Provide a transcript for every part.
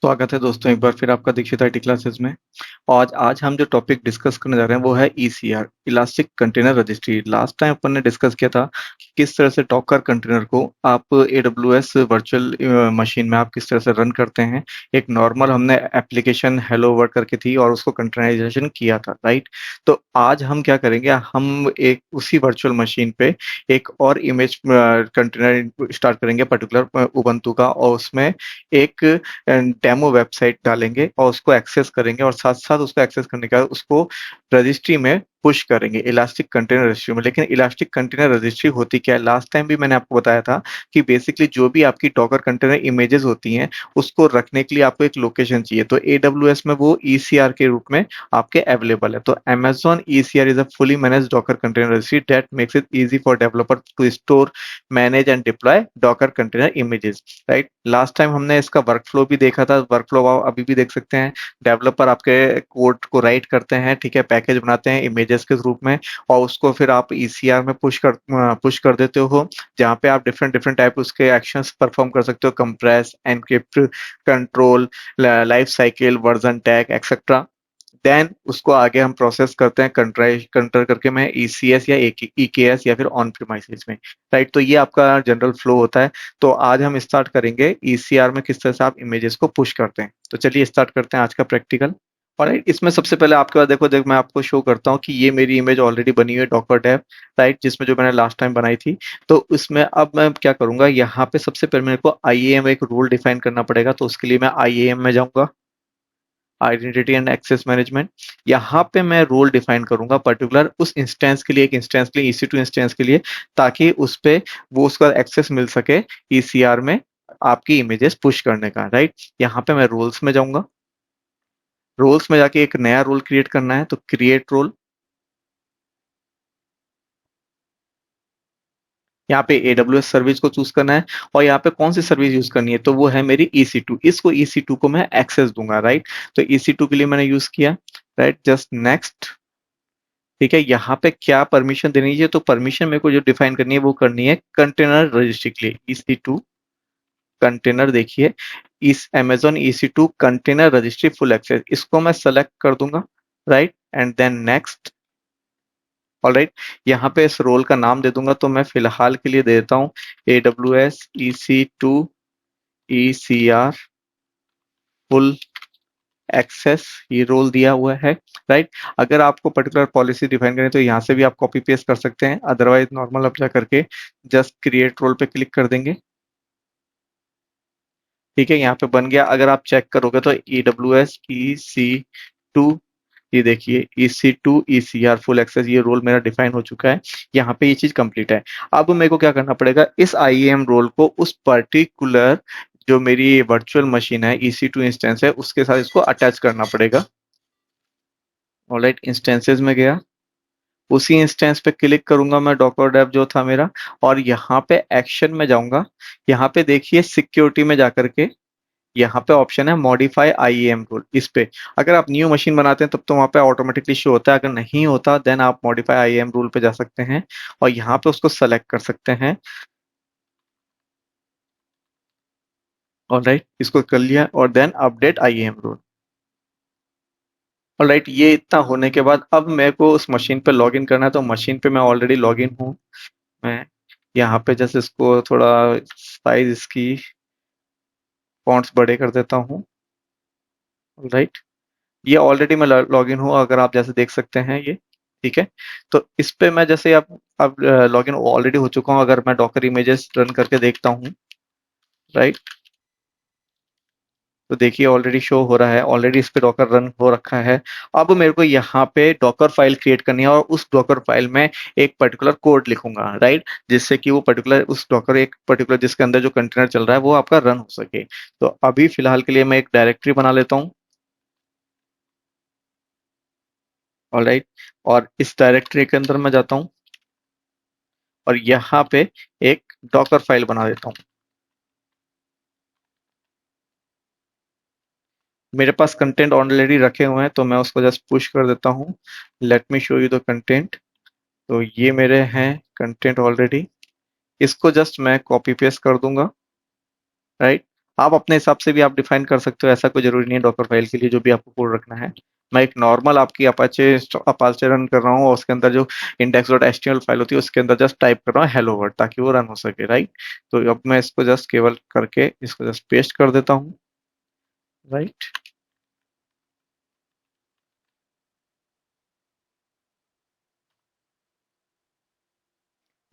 स्वागत है दोस्तों एक बार फिर आपका दीक्षित आईटी क्लासेस में। आज आज हम जो टॉपिक डिस्कस करने जा रहे हैं वो है ECR, elastic container registry. Last time अपन ने डिस्कस किया था कि किस तरह से डॉकर कंटेनर को आप एडब्ल्यूएस वर्चुअल मशीन में आप किस तरह से रन करते हैं। एक नॉर्मल हमने एप्लीकेशन हेलो वर्ल्ड करके थी और उसको कंटेनराइजेशन किया था, राइट। तो आज हम क्या करेंगे, हम एक उसी वर्चुअल मशीन पे एक और इमेज कंटेनर स्टार्ट करेंगे पर्टिकुलर उबंटू का, और उसमें एक डेमो वेबसाइट डालेंगे और उसको एक्सेस करेंगे, और साथ साथ उसको एक्सेस करने के बाद उसको रजिस्ट्री में पुश करेंगे, इलास्टिक कंटेनर रजिस्ट्री में। लेकिन इलास्टिक कंटेनर रजिस्ट्री होती क्या है, लास्ट टाइम भी मैंने आपको बताया था कि बेसिकली जो भी आपकी डॉकर कंटेनर इमेजेस होती हैं उसको रखने के लिए आपको एक लोकेशन चाहिए। तो एडब्ल्यूएस में वो ईसीआर के रूप में आपके अवेलेबल है। तो Amazon ECR is a fully managed Docker container registry that makes it easy for developer to store, manage and deploy Docker container images, right. Last time हमने इसका वर्कफ्लो भी देखा था, वर्कफ्लो आप अभी भी देख सकते हैं। डेवलपर आपके कोड को राइट करते हैं, ठीक है, पैकेज बनाते हैं इमेजेस के रूप में, और उसको फिर आप ईसीआर में पुश कर देते हो, जहाँ पे आप डिफरेंट डिफरेंट टाइप उसके एक्शंस परफॉर्म कर सकते हो, compress, encrypt, control, life cycle, version tag etcetera. Then उसको आगे हम प्रोसेस करते हैं कंटर करके मैं ईसीएस या ईकेएस या फिर ऑन प्रीमाइसेस में, राइट। तो ये आपका जनरल फ्लो होता है। तो आज हम स्टार्ट करेंगे ईसीआर में किस तरह से आप इमेजेस को पुश करते हैं। तो चलिए स्टार्ट करते हैं आज का प्रैक्टिकल। और इसमें सबसे पहले आपके पास देखो, मैं आपको शो करता हूँ कि ये मेरी इमेज ऑलरेडी बनी हुई है डॉकर डेव, राइट, जिसमें जो मैंने लास्ट टाइम बनाई थी। तो उसमें अब मैं क्या करूंगा, यहाँ पे सबसे पहले मेरे को आईएएम एक रूल डिफाइन करना पड़ेगा। तो उसके लिए मैं आईएएम में जाऊंगा, आइडेंटिटी एंड एक्सेस मैनेजमेंट। यहाँ पे मैं रोल डिफाइन करूंगा पर्टिकुलर उस इंस्टेंस के लिए, एक इंस्टेंस के लिए, EC2 इंस्टेंस के लिए, ताकि उस पे वो उसका एक्सेस मिल सके ईसीआर में आपकी इमेजेस पुश करने का, राइट। यहाँ पे मैं रोल्स में जाऊंगा, रोल्स में जाके एक नया रोल क्रिएट करना है, तो क्रिएट रोल। यहाँ पे AWS सर्विस को चूज करना है, और यहाँ पे कौन सी सर्विस यूज करनी है, तो वो है मेरी EC2। इसको EC2 को मैं एक्सेस दूंगा, राइट। तो EC2 के लिए मैंने यूज किया, राइट, जस्ट नेक्स्ट। ठीक है, यहाँ पे क्या परमिशन देनी चाहिए, तो परमिशन मेरे को जो डिफाइन करनी है वो करनी है कंटेनर रजिस्ट्री के लिए, EC2 कंटेनर। देखिए, इस Amazon EC2 container registry full access, इसको मैं सेलेक्ट कर दूंगा, right, and then next. All right, यहाँ पे इस रोल का नाम दे दूंगा, तो मैं फिलहाल के लिए दे देता हूँ AWS EC2 ECR full access, ये रोल दिया हुआ है, राइट। अगर आपको पर्टिकुलर पॉलिसी डिफाइन करें तो यहाँ से भी आप कॉपी पेस्ट कर सकते हैं, अदरवाइज नॉर्मल आप जा करके जस्ट क्रिएट रोल पे क्लिक कर देंगे। ठीक है, यहाँ पे बन गया। अगर आप चेक करोगे तो AWS EC2, ये देखिए EC2 ECR फुल एक्सेस, ये रोल मेरा डिफाइन हो चुका है। यहाँ पे ये चीज कंप्लीट है। अब मेरे को क्या करना पड़ेगा, इस IAM रोल को उस पर्टिकुलर जो मेरी वर्चुअल मशीन है, EC2 इंस्टेंस है, उसके साथ इसको अटैच करना पड़ेगा। ऑलराइट, इंस्टेंसेस में गया, उसी इंस्टेंस पे क्लिक करूंगा मैं, डॉकर डेव जो था मेरा, और यहाँ पे एक्शन में जाऊंगा। यहाँ पे देखिए सिक्योरिटी में जाकर के यहाँ पे ऑप्शन है मॉडिफाई आईएएम रूल, इस पे अगर आप न्यू मशीन बनाते हैं तब तो वहाँ पे ऑटोमेटिकली शो होता है, अगर नहीं होता देन आप मॉडिफाई आईएएम रूल पे जा सकते हैं और यहाँ पे उसको सेलेक्ट कर सकते हैं। ऑलराइट, इसको कर लिया, और then update IAM rule. Alright, ये इतना होने के बाद अब मेरे को उस मशीन पे लॉग इन करना है। तो मशीन पे मैं ऑलरेडी लॉग इन हूँ। मैं यहाँ पे जैसे इसको थोड़ा साइज इसकी फॉन्ट्स बड़े कर देता हूँ, राइट। ये ऑलरेडी मैं लॉग इन हूँ, अगर आप जैसे देख सकते हैं ये, ठीक है। तो इस पे मैं जैसे अब लॉग इन ऑलरेडी हो चुका हूँ, अगर मैं डॉकर इमेजेस रन करके देखता हूँ, राइट, तो देखिए ऑलरेडी शो हो रहा है, ऑलरेडी इस पे डॉकर रन हो रखा है। अब मेरे को यहाँ पे डॉकर फाइल क्रिएट करनी है, और उस डॉकर फाइल में एक पर्टिकुलर कोड लिखूंगा, राइट, जिससे कि वो पर्टिकुलर उस डॉकर एक पर्टिकुलर जिसके अंदर जो कंटेनर चल रहा है वो आपका रन हो सके। तो अभी फिलहाल के लिए मैं एक डायरेक्टरी बना लेता हूँ। ऑलराइट, और इस डायरेक्टरी के अंदर मैं जाता हूँ और यहाँ पे एक डॉकर फाइल बना देता हूँ। मेरे पास कंटेंट ऑलरेडी रखे हुए हैं, तो मैं उसको जस्ट पुश कर देता हूँ, let me show you the content. तो ये मेरे हैं कंटेंट ऑलरेडी, इसको जस्ट मैं कॉपी पेस्ट कर दूंगा, राइट। आप अपने हिसाब से भी आप डिफाइन कर सकते हो, ऐसा कोई जरूरी नहीं है डॉकर फाइल के लिए जो भी आपको कोड रखना है। मैं एक नॉर्मल आपकी अपाचे अपाचे रन कर रहा हूँ और उसके अंदर जो index.html फाइल होती है उसके अंदर जस्ट टाइप कर रहा हूँ हेलो वर्ल्ड ताकि वो रन हो सके, राइट। तो अब मैं इसको जस्ट केवल करके इसको जस्ट पेस्ट कर देता हूँ, राइट।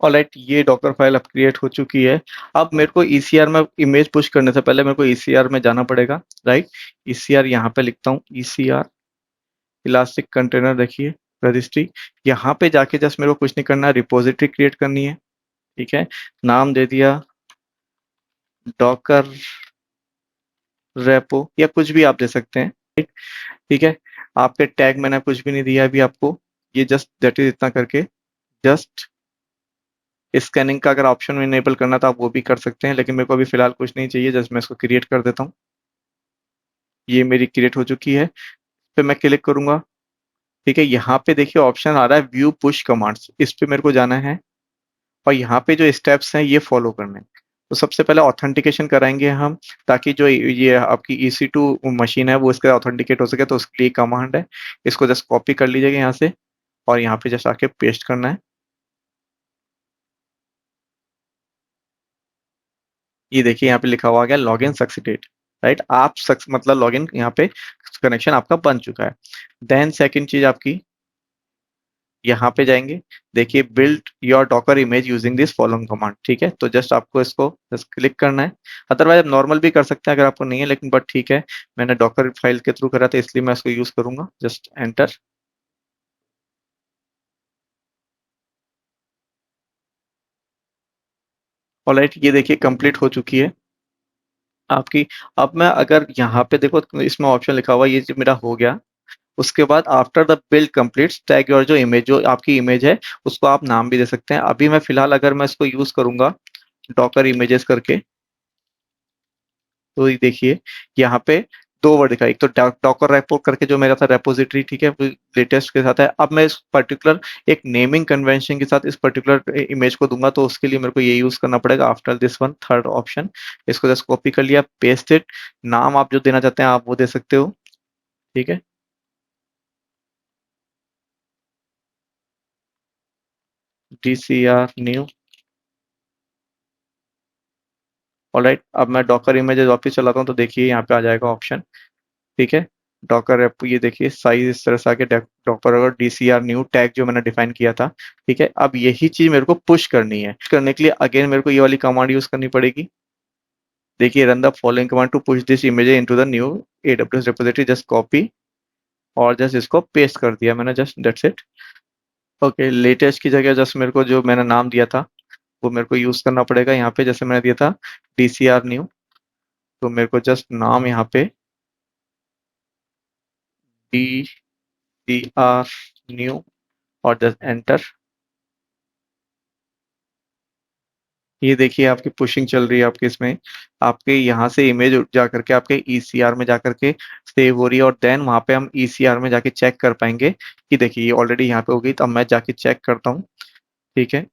ऑलराइट, ये डॉकर फाइल अब क्रिएट हो चुकी है। अब मेरे को ईसीआर में इमेज पुश करने से पहले मेरे को ईसीआर में जाना पड़ेगा, राइट। ईसीआर यहाँ पे लिखता हूँ, ईसीआर इलास्टिक कंटेनर, देखिए रजिस्ट्री। यहाँ पे जाके जस्ट मेरे को कुछ नहीं करना, रिपोजिटरी क्रिएट करनी है, ठीक है। नाम दे दिया डॉकर रेपो या कुछ भी आप दे सकते हैं, ठीक है। आपके टैग मैंने कुछ भी नहीं दिया अभी आपको, ये जस्ट दैट इज इतना करके जस्ट स्कैनिंग का अगर ऑप्शन में इनेबल करना तो आप वो भी कर सकते हैं, लेकिन मेरे को अभी फिलहाल कुछ नहीं चाहिए, जस्ट मैं इसको क्रिएट कर देता हूँ। ये मेरी क्रिएट हो चुकी है, फिर मैं क्लिक करूंगा, ठीक है। यहाँ पे देखिए ऑप्शन आ रहा है व्यू पुश कमांड्स, इस पे मेरे को जाना है और यहाँ पे जो स्टेप्स हैं ये फॉलो करने हैं। तो सबसे पहले ऑथेंटिकेशन कराएंगे हम, ताकि जो ये आपकी EC2 मशीन है वो इसका ऑथेंटिकेट हो सके, तो उसके लिए कमांड है। इसको जस्ट कॉपी कर लीजिएगा यहाँ से और यहाँ पे जस्ट आके पेस्ट करना है। ये देखिए यहाँ पे लिखा हुआ गया लॉगिन सक्सीडेड, राइट। आप सक्स मतलब लॉगिन यहाँ पे कनेक्शन आपका बन चुका है। देन सेकंड चीज आपकी यहाँ पे जाएंगे, देखिए build your Docker image using this following command, ठीक है। तो जस्ट आपको इसको जस्ट क्लिक करना है, अदरवाइज आप नॉर्मल भी कर सकते हैं अगर आपको नहीं है, लेकिन बट ठीक है, मैंने डॉकर फाइल के थ्रू करा था इसलिए मैं इसको यूज करूंगा, जस्ट एंटर। ऑलराइट, ये देखिए कंप्लीट हो चुकी है आपकी। अब मैं अगर यहाँ पे देखो इसमें ऑप्शन लिखा हुआ है, ये जो मेरा हो गया। उसके बाद after the build completes tag your जो इमेज, जो आपकी इमेज है उसको आप नाम भी दे सकते हैं। अभी मैं फिलहाल अगर मैं इसको यूज करूंगा डॉकर इमेजेस करके, तो ये देखिए यहाँ पे दो वर्ड दिखा, एक तो डॉकर रेपो करके जो मेरा था रेपोजिटरी, ठीक है, लेटेस्ट के साथ है। अब मैं इस पर्टिकुलर एक नेमिंग कन्वेंशन के साथ इस पर्टिकुलर इमेज को दूंगा, तो उसके लिए मेरे को ये यूज करना पड़ेगा after this one third option. इसको जस्ट कॉपी कर लिया, पेस्ट इट। नाम आप जो देना चाहते हैं आप वो दे सकते हो, ठीक है। DCR new. ऑलराइट, अब मैं डॉकर इमेजेस वापस चलाता हूँ तो देखिए यहाँ पे आ जाएगा ऑप्शन, ठीक है। डॉकर ऐप, ये देखिए साइज इस तरह से आके डॉकर और DCR न्यू टैग जो मैंने डिफाइन किया था, ठीक है। अब यही चीज मेरे को पुश करनी है, करने के लिए अगेन मेरे को ये वाली कमांड यूज करनी पड़ेगी। देखिए run the following command to push this image into the new AWS repository, just copy और जस्ट इसको पेस्ट कर दिया मैंने, just that's it. Okay, latest की जगह जस्ट मेरे को जो मैंने नाम दिया था वो मेरे को यूज करना पड़ेगा यहाँ पे, जैसे मैंने दिया था DCR न्यू। तो मेरे को जस्ट नाम यहाँ पे DCR न्यू और जस्ट एंटर। ये देखिए आपकी पुशिंग चल रही है आपके इसमें, आपके यहाँ से इमेज जा करके आपके ECR में जा करके सेव हो रही है, और देन वहाँ पे हम ECR में जाके चेक कर पाएंगे कि देखिए ये ऑलरेडी यहाँ पे हो गई। तो अब मैं जाके चेक करता हूँ, ठीक है।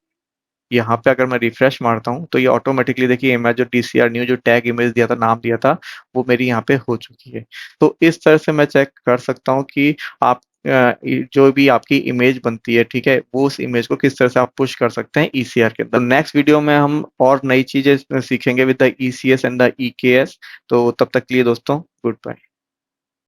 यहाँ पे अगर मैं रिफ्रेश मारता हूँ तो ये ऑटोमेटिकली देखिए इमेज जो DCR न्यू जो टैग इमेज दिया था, नाम दिया था, वो मेरी यहाँ पे हो चुकी है। तो इस तरह से मैं चेक कर सकता हूँ कि आप जो भी आपकी इमेज बनती है, ठीक है, वो उस इमेज को किस तरह से आप पुश कर सकते हैं ECR के अंदर। नेक्स्ट वीडियो में हम और नई चीजें सीखेंगे with the ECS and the EKS। तो तब तक के लिए दोस्तों, गुड बाय।